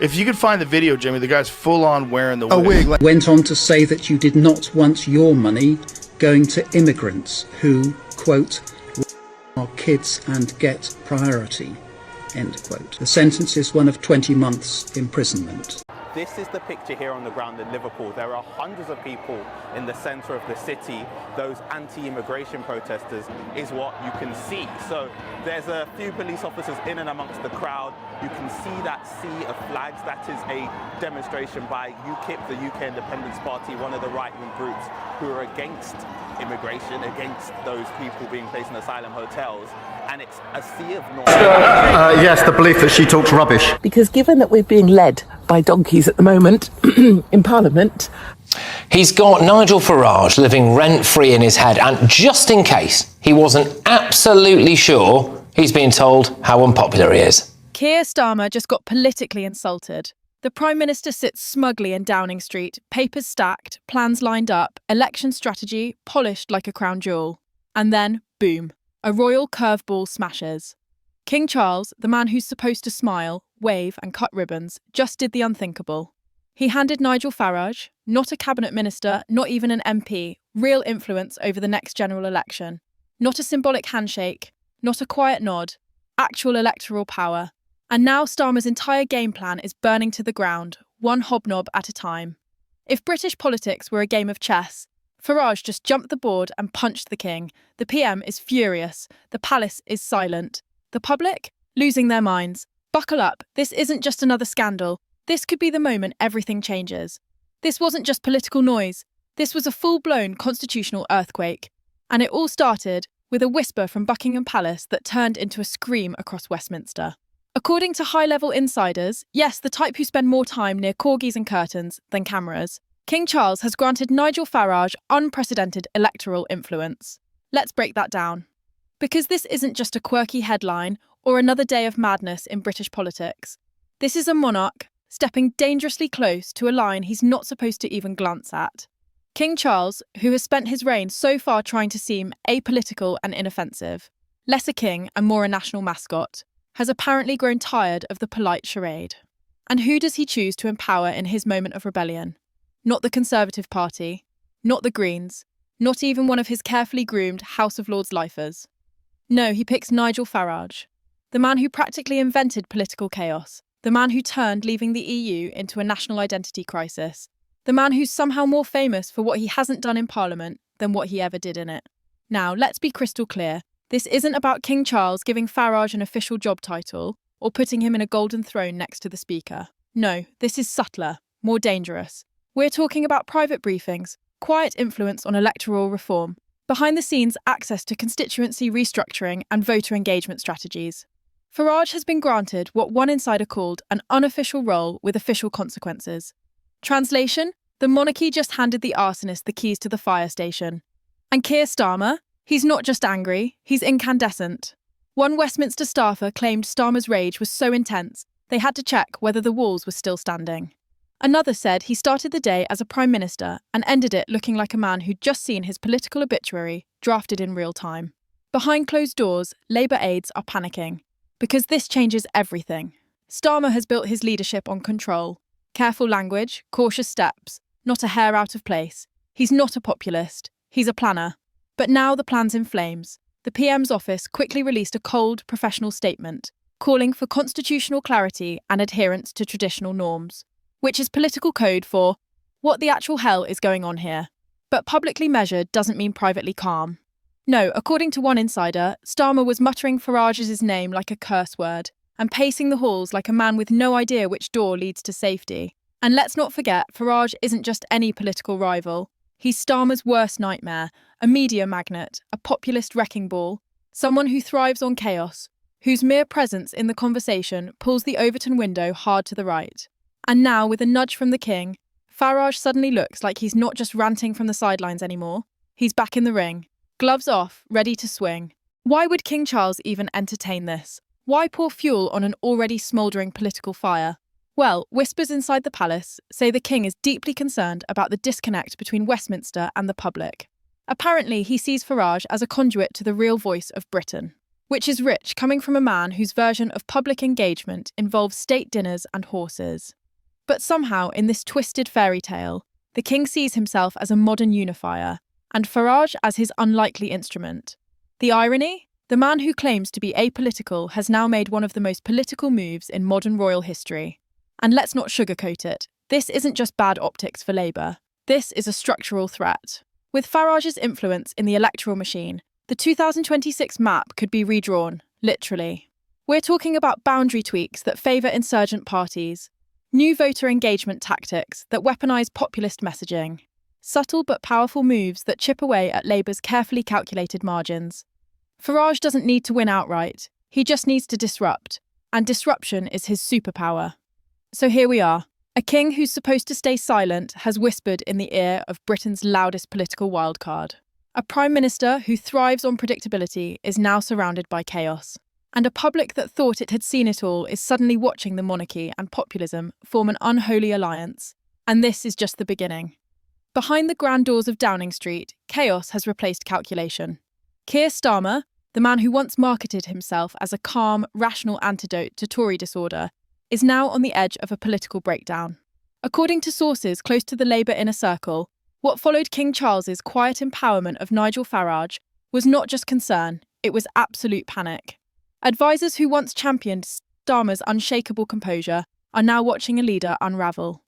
If you could find the video, Jimmy, the guy's full on wearing the wig. wig. Went on to say that you did not want your money going to immigrants who, quote, are kids and get priority, end quote. The sentence is one of 20 months imprisonment. This is the picture here on the ground in Liverpool. There are hundreds of people in the centre of the city. Those anti-immigration protesters is what you can see. So there's a few police officers in and amongst the crowd. You can see that sea of flags. That is a demonstration by UKIP, the UK Independence Party, one of the right-wing groups who are against immigration, against those people being placed in asylum hotels. And it's a sea of noise. Yes, the belief that she talks rubbish. Because given that we're being led by donkeys at the moment in Parliament... He's got Nigel Farage living rent-free in his head, and just in case he wasn't absolutely sure, he's being told how unpopular he is. Keir Starmer just got politically insulted. The Prime Minister sits smugly in Downing Street, papers stacked, plans lined up, election strategy polished like a crown jewel. And then, boom, a royal curveball smashes. King Charles, the man who's supposed to smile, wave and cut ribbons, just did the unthinkable. He handed Nigel Farage, not a cabinet minister, not even an MP, real influence over the next general election. Not a symbolic handshake, not a quiet nod, actual electoral power. And now Starmer's entire game plan is burning to the ground, one hobnob at a time. If British politics were a game of chess, Farage just jumped the board and punched the king. The PM is furious. The palace is silent. The public? Losing their minds. Buckle up, this isn't just another scandal. This could be the moment everything changes. This wasn't just political noise. This was a full-blown constitutional earthquake. And it all started with a whisper from Buckingham Palace that turned into a scream across Westminster. According to high-level insiders, yes, the type who spend more time near corgis and curtains than cameras, King Charles has granted Nigel Farage unprecedented electoral influence. Let's break that down. Because this isn't just a quirky headline or another day of madness in British politics. This is a monarch stepping dangerously close to a line he's not supposed to even glance at. King Charles, who has spent his reign so far trying to seem apolitical and inoffensive, less a king and more a national mascot, has apparently grown tired of the polite charade. And who does he choose to empower in his moment of rebellion? Not the Conservative Party, not the Greens, not even one of his carefully groomed House of Lords lifers. No, he picks Nigel Farage, the man who practically invented political chaos, the man who turned leaving the EU into a national identity crisis, the man who's somehow more famous for what he hasn't done in Parliament than what he ever did in it. Now, let's be crystal clear. This isn't about King Charles giving Farage an official job title or putting him in a golden throne next to the Speaker. No, this is subtler, more dangerous. We're talking about private briefings, quiet influence on electoral reform, behind-the-scenes access to constituency restructuring and voter engagement strategies. Farage has been granted what one insider called an unofficial role with official consequences. Translation: the monarchy just handed the arsonist the keys to the fire station. And Keir Starmer? He's not just angry, he's incandescent. One Westminster staffer claimed Starmer's rage was so intense, they had to check whether the walls were still standing. Another said he started the day as a Prime Minister and ended it looking like a man who'd just seen his political obituary drafted in real time. Behind closed doors, Labour aides are panicking. Because this changes everything. Starmer has built his leadership on control. Careful language, cautious steps, not a hair out of place. He's not a populist, he's a planner. But now the plan's in flames. The PM's office quickly released a cold, professional statement, calling for constitutional clarity and adherence to traditional norms, which is political code for what the actual hell is going on here. But publicly measured doesn't mean privately calm. No, according to one insider, Starmer was muttering Farage's name like a curse word and pacing the halls like a man with no idea which door leads to safety. And let's not forget, Farage isn't just any political rival. He's Starmer's worst nightmare, a media magnet, a populist wrecking ball, someone who thrives on chaos, whose mere presence in the conversation pulls the Overton window hard to the right. And now, with a nudge from the king, Farage suddenly looks like he's not just ranting from the sidelines anymore. He's back in the ring. Gloves off, ready to swing. Why would King Charles even entertain this? Why pour fuel on an already smouldering political fire? Well, whispers inside the palace say the king is deeply concerned about the disconnect between Westminster and the public. Apparently, he sees Farage as a conduit to the real voice of Britain. which is rich coming from a man whose version of public engagement involves state dinners and horses. But somehow, in this twisted fairy tale, the king sees himself as a modern unifier, and Farage as his unlikely instrument. The irony? The man who claims to be apolitical has now made one of the most political moves in modern royal history. And let's not sugarcoat it, this isn't just bad optics for Labour. This is a structural threat. With Farage's influence in the electoral machine, the 2026 map could be redrawn, literally. We're talking about boundary tweaks that favour insurgent parties, new voter engagement tactics that weaponise populist messaging, subtle but powerful moves that chip away at Labour's carefully calculated margins. Farage doesn't need to win outright, he just needs to disrupt, and disruption is his superpower. So here we are. A king who's supposed to stay silent has whispered in the ear of Britain's loudest political wildcard. A prime minister who thrives on predictability is now surrounded by chaos. And a public that thought it had seen it all is suddenly watching the monarchy and populism form an unholy alliance. And this is just the beginning. Behind the grand doors of Downing Street, chaos has replaced calculation. Keir Starmer, the man who once marketed himself as a calm, rational antidote to Tory disorder, is now on the edge of a political breakdown. According to sources close to the Labour inner circle, what followed King Charles's quiet empowerment of Nigel Farage was not just concern, it was absolute panic. Advisors who once championed Starmer's unshakable composure are now watching a leader unravel.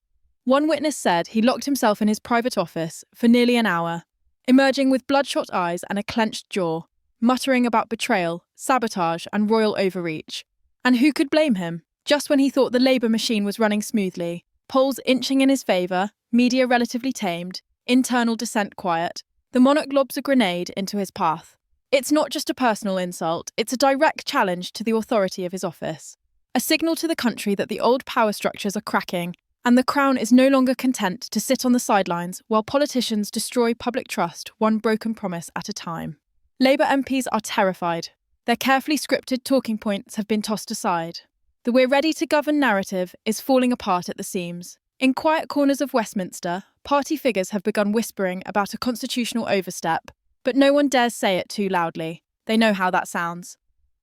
One witness said he locked himself in his private office for nearly an hour, emerging with bloodshot eyes and a clenched jaw, muttering about betrayal, sabotage and royal overreach. And who could blame him? Just when he thought the Labour machine was running smoothly, polls inching in his favour, media relatively tamed, internal dissent quiet, the monarch lobs a grenade into his path. It's not just a personal insult, it's a direct challenge to the authority of his office. A signal to the country that the old power structures are cracking, and the Crown is no longer content to sit on the sidelines while politicians destroy public trust one broken promise at a time. Labour MPs are terrified. Their carefully scripted talking points have been tossed aside. The "we're ready to govern" narrative is falling apart at the seams. In quiet corners of Westminster, party figures have begun whispering about a constitutional overstep, but no one dares say it too loudly. They know how that sounds.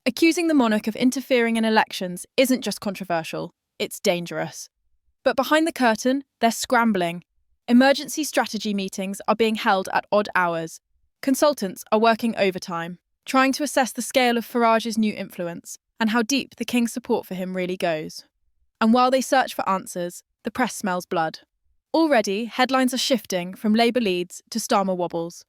Accusing the monarch of interfering in elections isn't just controversial, it's dangerous. But behind the curtain, they're scrambling. Emergency strategy meetings are being held at odd hours. Consultants are working overtime, trying to assess the scale of Farage's new influence and how deep the king's support for him really goes. And while they search for answers, the press smells blood. Already, headlines are shifting from Labour leads to Starmer wobbles.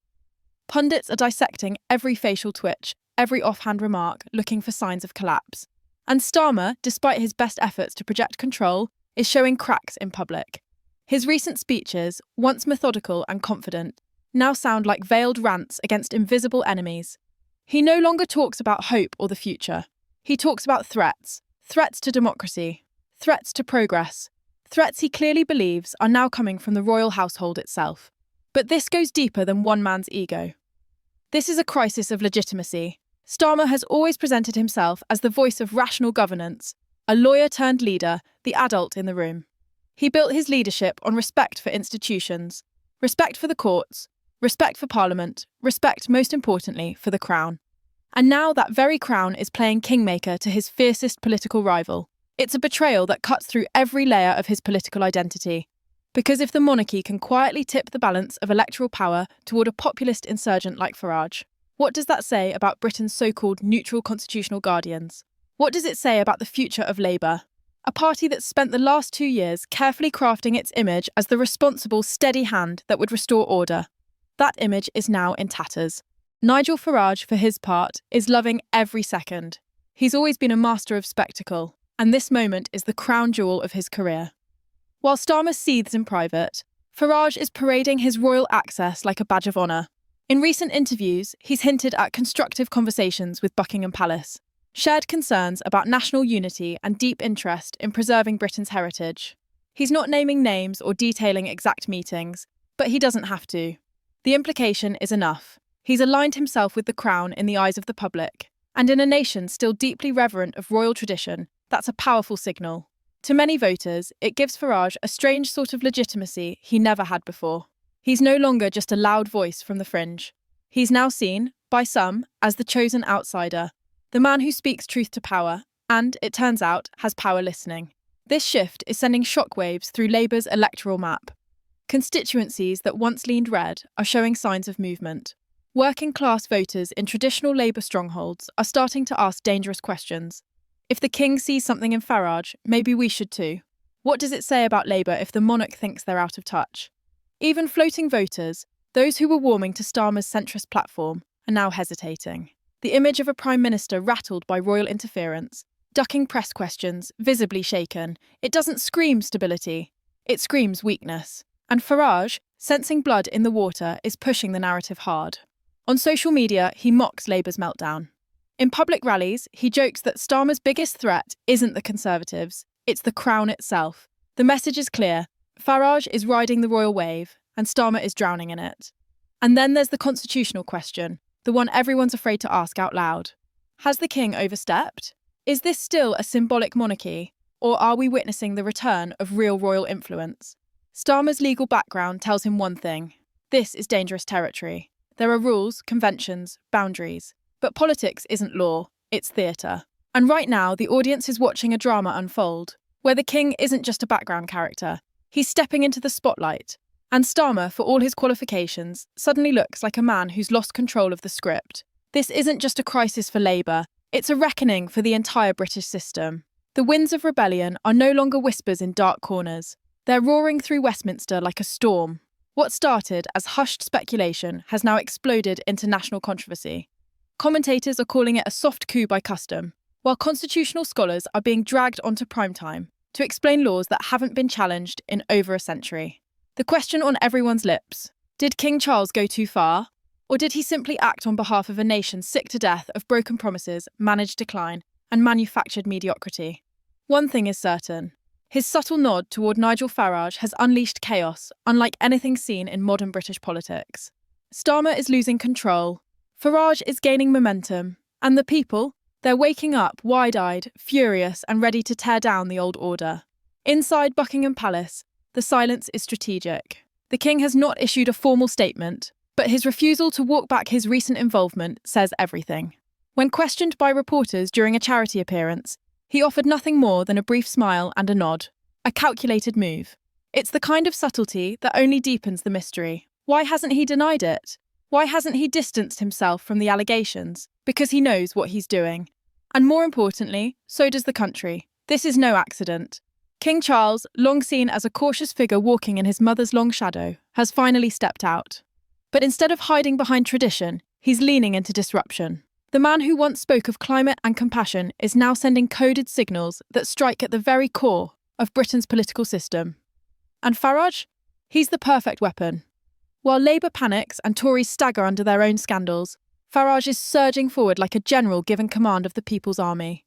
Pundits are dissecting every facial twitch, every offhand remark, looking for signs of collapse. And Starmer, despite his best efforts to project control, is showing cracks in public. His recent speeches, once methodical and confident, now sound like veiled rants against invisible enemies. He no longer talks about hope or the future. He talks about threats. Threats to democracy. Threats to progress. Threats he clearly believes are now coming from the royal household itself. But this goes deeper than one man's ego. This is a crisis of legitimacy. Starmer has always presented himself as the voice of rational governance, a lawyer turned leader, the adult in the room. He built his leadership on respect for institutions, respect for the courts, respect for Parliament, respect, most importantly, for the Crown. And now that very Crown is playing kingmaker to his fiercest political rival. It's a betrayal that cuts through every layer of his political identity. Because if the monarchy can quietly tip the balance of electoral power toward a populist insurgent like Farage, what does that say about Britain's so-called neutral constitutional guardians? What does it say about the future of Labour? A party that's spent the last 2 years carefully crafting its image as the responsible, steady hand that would restore order. That image is now in tatters. Nigel Farage, for his part, is loving every second. He's always been a master of spectacle, and this moment is the crown jewel of his career. While Starmer seethes in private, Farage is parading his royal access like a badge of honour. In recent interviews, he's hinted at constructive conversations with Buckingham Palace, shared concerns about national unity and deep interest in preserving Britain's heritage. He's not naming names or detailing exact meetings, but he doesn't have to. The implication is enough. He's aligned himself with the crown in the eyes of the public, and in a nation still deeply reverent of royal tradition, that's a powerful signal. To many voters, it gives Farage a strange sort of legitimacy he never had before. He's no longer just a loud voice from the fringe. He's now seen, by some, as the chosen outsider, the man who speaks truth to power and, it turns out, has power listening. This shift is sending shockwaves through Labour's electoral map. Constituencies that once leaned red are showing signs of movement. Working-class voters in traditional Labour strongholds are starting to ask dangerous questions. If the king sees something in Farage, maybe we should too. What does it say about Labour if the monarch thinks they're out of touch? Even floating voters, those who were warming to Starmer's centrist platform, are now hesitating. The image of a prime minister rattled by royal interference, ducking press questions, visibly shaken, it doesn't scream stability, it screams weakness. And Farage, sensing blood in the water, is pushing the narrative hard. On social media, he mocks Labour's meltdown. In public rallies, he jokes that Starmer's biggest threat isn't the Conservatives, it's the crown itself. The message is clear. Farage is riding the royal wave, and Starmer is drowning in it. And then there's the constitutional question, the one everyone's afraid to ask out loud. Has the king overstepped? Is this still a symbolic monarchy, or are we witnessing the return of real royal influence? Starmer's legal background tells him one thing. This is dangerous territory. There are rules, conventions, boundaries. But politics isn't law, it's theatre. And right now, the audience is watching a drama unfold, where the king isn't just a background character. He's stepping into the spotlight. And Starmer, for all his qualifications, suddenly looks like a man who's lost control of the script. This isn't just a crisis for Labour, it's a reckoning for the entire British system. The winds of rebellion are no longer whispers in dark corners. They're roaring through Westminster like a storm. What started as hushed speculation has now exploded into national controversy. Commentators are calling it a soft coup by custom, while constitutional scholars are being dragged onto primetime to explain laws that haven't been challenged in over a century. The question on everyone's lips: did King Charles go too far? Or did he simply act on behalf of a nation sick to death of broken promises, managed decline, and manufactured mediocrity? One thing is certain. His subtle nod toward Nigel Farage has unleashed chaos, unlike anything seen in modern British politics. Starmer is losing control. Farage is gaining momentum. And the people? They're waking up, wide-eyed, furious, and ready to tear down the old order. Inside Buckingham Palace, the silence is strategic. The king has not issued a formal statement, but his refusal to walk back his recent involvement says everything. When questioned by reporters during a charity appearance, he offered nothing more than a brief smile and a nod. A calculated move. It's the kind of subtlety that only deepens the mystery. Why hasn't he denied it? Why hasn't he distanced himself from the allegations? Because he knows what he's doing. And more importantly, so does the country. This is no accident. King Charles, long seen as a cautious figure walking in his mother's long shadow, has finally stepped out. But instead of hiding behind tradition, he's leaning into disruption. The man who once spoke of climate and compassion is now sending coded signals that strike at the very core of Britain's political system. And Farage? He's the perfect weapon. While Labour panics and Tories stagger under their own scandals, Farage is surging forward like a general given command of the People's Army.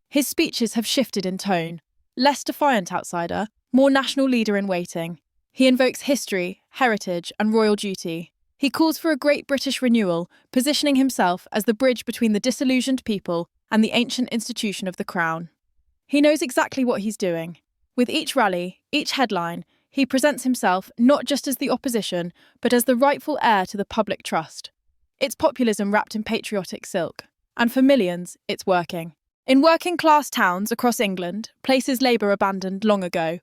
His speeches have shifted in tone. Less defiant outsider, more national leader in waiting. He invokes history, heritage, and royal duty. He calls for a great British renewal, positioning himself as the bridge between the disillusioned people and the ancient institution of the crown. He knows exactly what he's doing. With each rally, each headline, he presents himself not just as the opposition, but as the rightful heir to the public trust. It's populism wrapped in patriotic silk. And for millions, it's working. In working-class towns across England, places Labour abandoned long ago,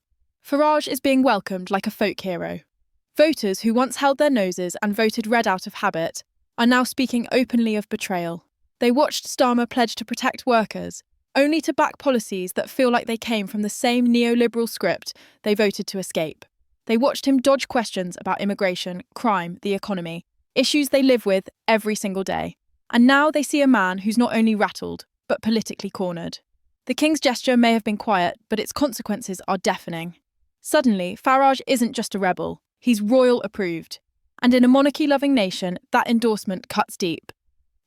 Farage is being welcomed like a folk hero. Voters who once held their noses and voted red out of habit are now speaking openly of betrayal. They watched Starmer pledge to protect workers, only to back policies that feel like they came from the same neoliberal script they voted to escape. They watched him dodge questions about immigration, crime, the economy, issues they live with every single day. And now they see a man who's not only rattled, but politically cornered. The king's gesture may have been quiet, but its consequences are deafening. Suddenly, Farage isn't just a rebel, he's royal approved. And in a monarchy-loving nation, that endorsement cuts deep.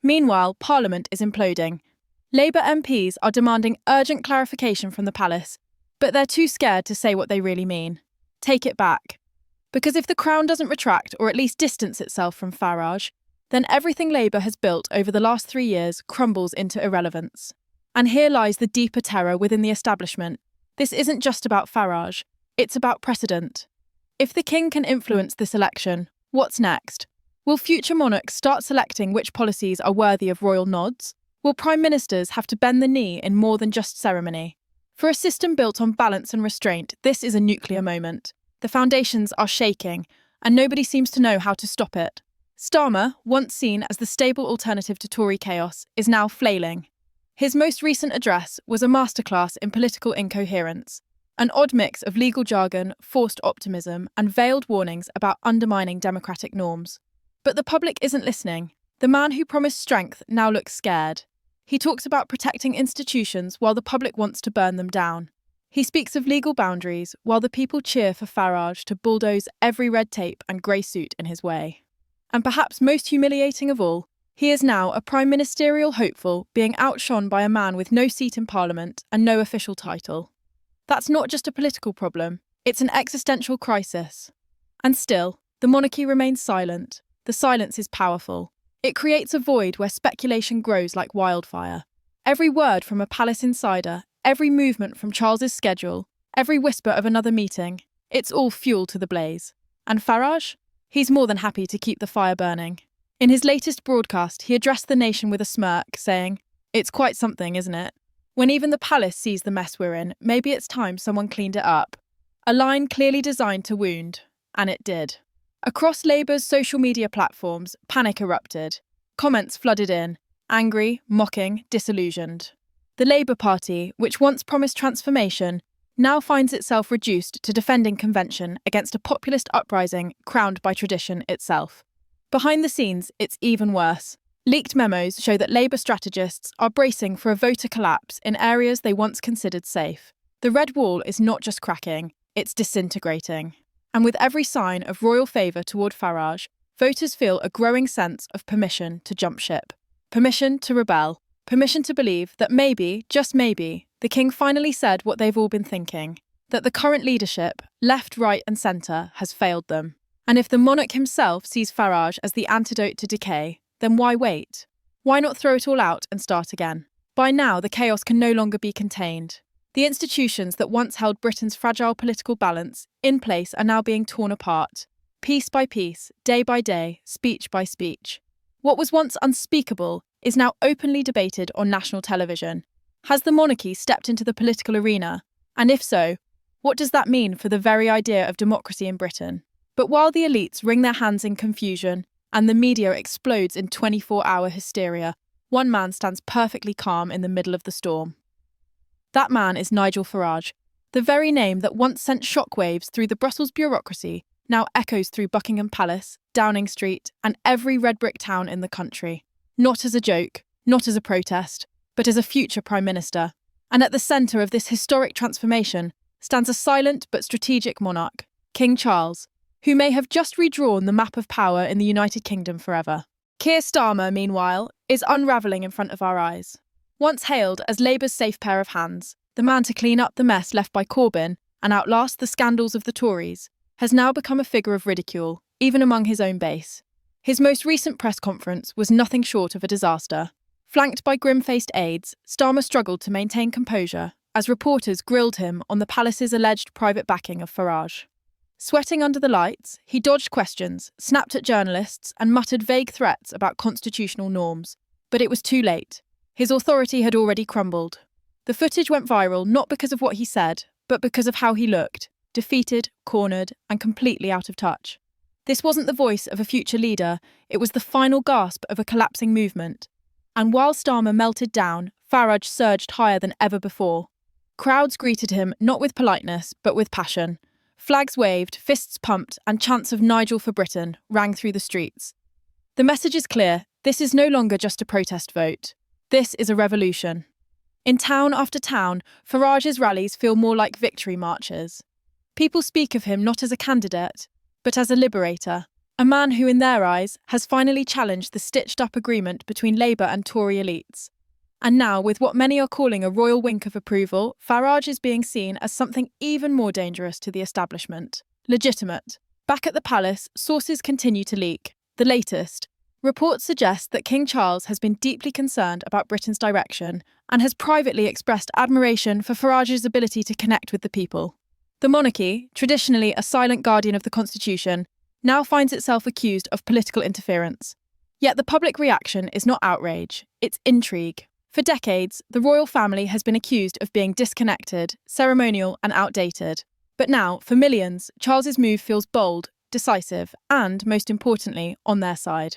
Meanwhile, Parliament is imploding. Labour MPs are demanding urgent clarification from the palace, but they're too scared to say what they really mean. Take it back. Because if the Crown doesn't retract or at least distance itself from Farage, then everything Labour has built over the last 3 years crumbles into irrelevance. And here lies the deeper terror within the establishment. This isn't just about Farage, it's about precedent. If the king can influence this election, what's next? Will future monarchs start selecting which policies are worthy of royal nods? Will prime ministers have to bend the knee in more than just ceremony? For a system built on balance and restraint, this is a nuclear moment. The foundations are shaking, and nobody seems to know how to stop it. Starmer, once seen as the stable alternative to Tory chaos, is now flailing. His most recent address was a masterclass in political incoherence, an odd mix of legal jargon, forced optimism, and veiled warnings about undermining democratic norms. But the public isn't listening. The man who promised strength now looks scared. He talks about protecting institutions while the public wants to burn them down. He speaks of legal boundaries while the people cheer for Farage to bulldoze every red tape and grey suit in his way. And perhaps most humiliating of all, he is now a prime ministerial hopeful being outshone by a man with no seat in parliament and no official title. That's not just a political problem, it's an existential crisis. And still, the monarchy remains silent. The silence is powerful. It creates a void where speculation grows like wildfire. Every word from a palace insider, every movement from Charles's schedule, every whisper of another meeting, it's all fuel to the blaze. And Farage? He's more than happy to keep the fire burning. In his latest broadcast, he addressed the nation with a smirk, saying, "It's quite something, isn't it? When even the palace sees the mess we're in, maybe it's time someone cleaned it up." A line clearly designed to wound, and it did. Across Labour's social media platforms, panic erupted. Comments flooded in, angry, mocking, disillusioned. The Labour Party, which once promised transformation, now finds itself reduced to defending convention against a populist uprising crowned by tradition itself. Behind the scenes, it's even worse. Leaked memos show that Labour strategists are bracing for a voter collapse in areas they once considered safe. The red wall is not just cracking, it's disintegrating. And with every sign of royal favour toward Farage, voters feel a growing sense of permission to jump ship. Permission to rebel. Permission to believe that maybe, just maybe, the king finally said what they've all been thinking, that the current leadership, left, right and centre, has failed them. And if the monarch himself sees Farage as the antidote to decay, then why wait? Why not throw it all out and start again? By now, the chaos can no longer be contained. The institutions that once held Britain's fragile political balance in place are now being torn apart, piece by piece, day by day, speech by speech. What was once unspeakable is now openly debated on national television. Has the monarchy stepped into the political arena? And if so, what does that mean for the very idea of democracy in Britain? But while the elites wring their hands in confusion and the media explodes in 24-hour hysteria, one man stands perfectly calm in the middle of the storm. That man is Nigel Farage. The very name that once sent shockwaves through the Brussels bureaucracy now echoes through Buckingham Palace, Downing Street, and every red brick town in the country. Not as a joke, not as a protest, but as a future Prime Minister. And at the centre of this historic transformation stands a silent but strategic monarch, King Charles, who may have just redrawn the map of power in the United Kingdom forever. Keir Starmer, meanwhile, is unravelling in front of our eyes. Once hailed as Labour's safe pair of hands, the man to clean up the mess left by Corbyn and outlast the scandals of the Tories, has now become a figure of ridicule, even among his own base. His most recent press conference was nothing short of a disaster. Flanked by grim-faced aides, Starmer struggled to maintain composure as reporters grilled him on the palace's alleged private backing of Farage. Sweating under the lights, he dodged questions, snapped at journalists, and muttered vague threats about constitutional norms. But it was too late. His authority had already crumbled. The footage went viral not because of what he said, but because of how he looked, defeated, cornered, and completely out of touch. This wasn't the voice of a future leader, it was the final gasp of a collapsing movement. And while Starmer melted down, Farage surged higher than ever before. Crowds greeted him not with politeness, but with passion. Flags waved, fists pumped, and chants of "Nigel for Britain" rang through the streets. The message is clear, this is no longer just a protest vote. This is a revolution. In town after town, Farage's rallies feel more like victory marches. People speak of him not as a candidate, but as a liberator, a man who, in their eyes, has finally challenged the stitched-up agreement between Labour and Tory elites. And now, with what many are calling a royal wink of approval, Farage is being seen as something even more dangerous to the establishment. Legitimate. Back at the palace, sources continue to leak. The latest. Reports suggest that King Charles has been deeply concerned about Britain's direction and has privately expressed admiration for Farage's ability to connect with the people. The monarchy, traditionally a silent guardian of the constitution, now finds itself accused of political interference. Yet the public reaction is not outrage, it's intrigue. For decades, the royal family has been accused of being disconnected, ceremonial, and outdated. But now, for millions, Charles's move feels bold, decisive, and, most importantly, on their side.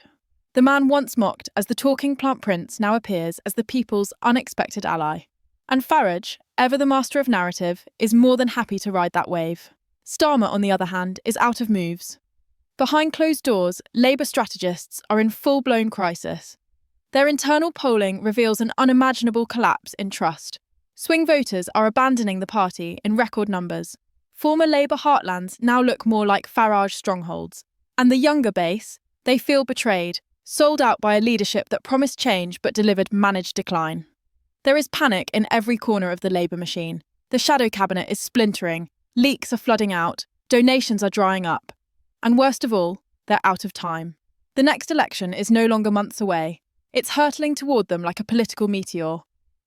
The man once mocked as the talking plant prince now appears as the people's unexpected ally. And Farage, ever the master of narrative, is more than happy to ride that wave. Starmer, on the other hand, is out of moves. Behind closed doors, Labour strategists are in full-blown crisis. Their internal polling reveals an unimaginable collapse in trust. Swing voters are abandoning the party in record numbers. Former Labour heartlands now look more like Farage strongholds. And the younger base, they feel betrayed, sold out by a leadership that promised change but delivered managed decline. There is panic in every corner of the Labour machine. The shadow cabinet is splintering, leaks are flooding out, donations are drying up. And worst of all, they're out of time. The next election is no longer months away. It's hurtling toward them like a political meteor.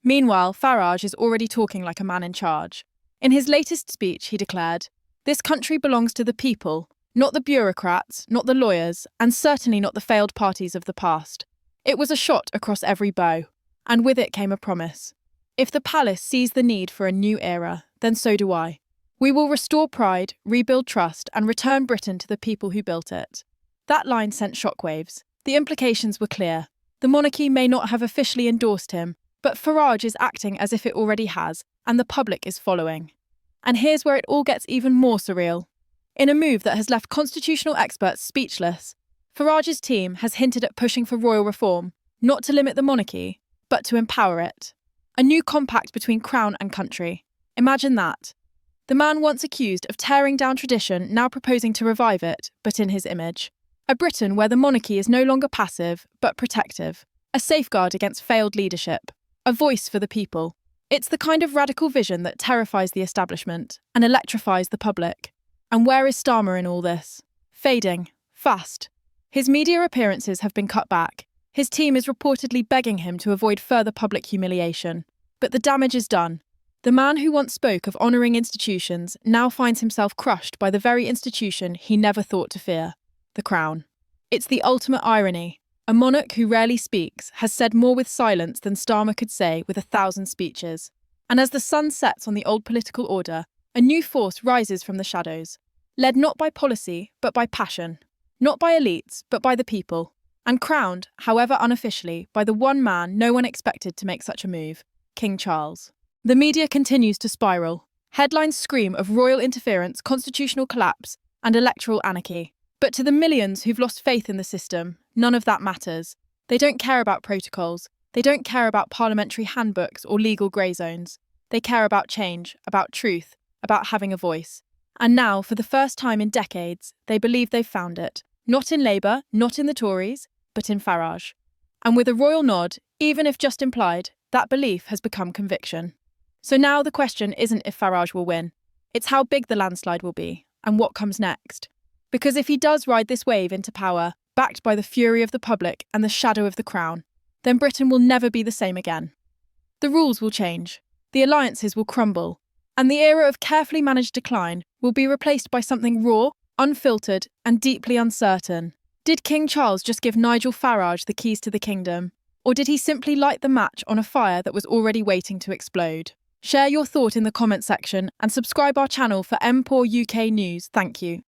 Meanwhile, Farage is already talking like a man in charge. In his latest speech, he declared, "This country belongs to the people, not the bureaucrats, not the lawyers, and certainly not the failed parties of the past." It was a shot across every bow, and with it came a promise. If the palace sees the need for a new era, then so do I. We will restore pride, rebuild trust, and return Britain to the people who built it. That line sent shockwaves. The implications were clear. The monarchy may not have officially endorsed him, but Farage is acting as if it already has, and the public is following. And here's where it all gets even more surreal. In a move that has left constitutional experts speechless, Farage's team has hinted at pushing for royal reform, not to limit the monarchy, but to empower it. A new compact between crown and country. Imagine that. The man once accused of tearing down tradition now proposing to revive it, but in his image. A Britain where the monarchy is no longer passive, but protective. A safeguard against failed leadership. A voice for the people. It's the kind of radical vision that terrifies the establishment and electrifies the public. And where is Starmer in all this? Fading. Fast. His media appearances have been cut back. His team is reportedly begging him to avoid further public humiliation. But the damage is done. The man who once spoke of honouring institutions now finds himself crushed by the very institution he never thought to fear. The crown. It's the ultimate irony. A monarch who rarely speaks has said more with silence than Starmer could say with 1,000 speeches. And as the sun sets on the old political order, a new force rises from the shadows, led not by policy, but by passion. Not by elites, but by the people. And crowned, however unofficially, by the one man no one expected to make such a move, King Charles. The media continues to spiral. Headlines scream of royal interference, constitutional collapse, and electoral anarchy. But to the millions who've lost faith in the system, none of that matters. They don't care about protocols. They don't care about parliamentary handbooks or legal grey zones. They care about change, about truth, about having a voice. And now, for the first time in decades, they believe they've found it. Not in Labour, not in the Tories, but in Farage. And with a royal nod, even if just implied, that belief has become conviction. So now the question isn't if Farage will win. It's how big the landslide will be, and what comes next. Because if he does ride this wave into power, backed by the fury of the public and the shadow of the crown, then Britain will never be the same again. The rules will change, the alliances will crumble, and the era of carefully managed decline will be replaced by something raw, unfiltered, and deeply uncertain. Did King Charles just give Nigel Farage the keys to the kingdom? Or did he simply light the match on a fire that was already waiting to explode? Share your thought in the comment section and subscribe our channel for MPOR UK news. Thank you.